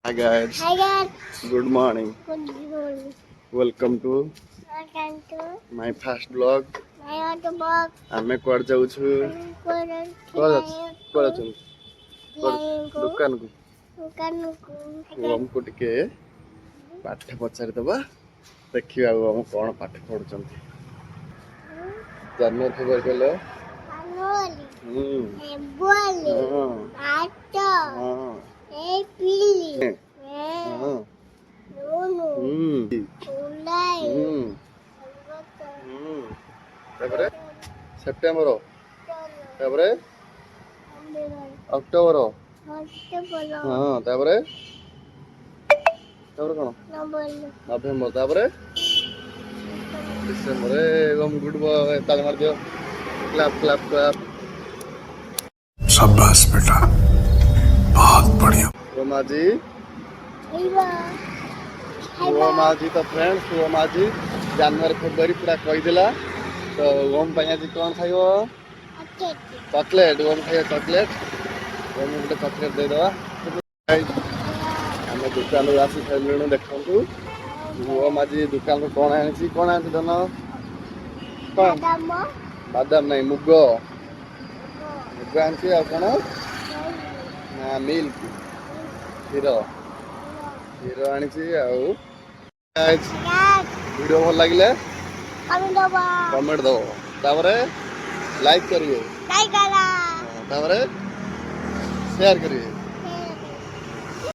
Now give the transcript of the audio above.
Hi guys. Hi guys. Good morning. Good morning. Welcome to Welcome to my first vlog. my auto box. ଆମେ କୁଆଡେ ଯାଉଛୁ? କୁଆଡେ ଯାଉଛୁ? କୁଆଡେ ଯାଉଛୁ? ଦୋକାନକୁ। ଆମକୁ ଟିକେ ପାଠ ପଚାରିଦବା ଦେଖିବା ଆଉ ଆମ କଣ ପାଠ ପଢୁଛନ୍ତି। ଜାନୁଆରୀ ଫେବୃଆରୀ କହିଲ? ତାପରେ ସେପ୍ଟେମ୍ବର ତାପରେ ଅକ୍ଟୋବର ହଁ ତାପରେ କଣ ନଭେମ୍ବର ତାପରେ डिसेंबर गुड बॉय ताली मार दियो क्लैप क्लैप क्लैप शाबाश बेटा बहुत बढ़िया सुमाजी तो फ्रेंड सुमाजी जनवरी फेब्रुआरी पूरा कहीदेला तो ओम आज कौन खाइब चॉकलेट ओम खाइब चॉकलेट ओम गोटे चॉकलेट दे दवा आम दुकान आसी सारे देखु ओम आज दुकान कौन आनी कौन आनी धन बादाम नहीं मुग मुग आनी आ कौन ना मिल्क क्षीर क्षीर आनी वीडियो भल लगे कमेंट दब तापर लाइक करिए शेयर करिए।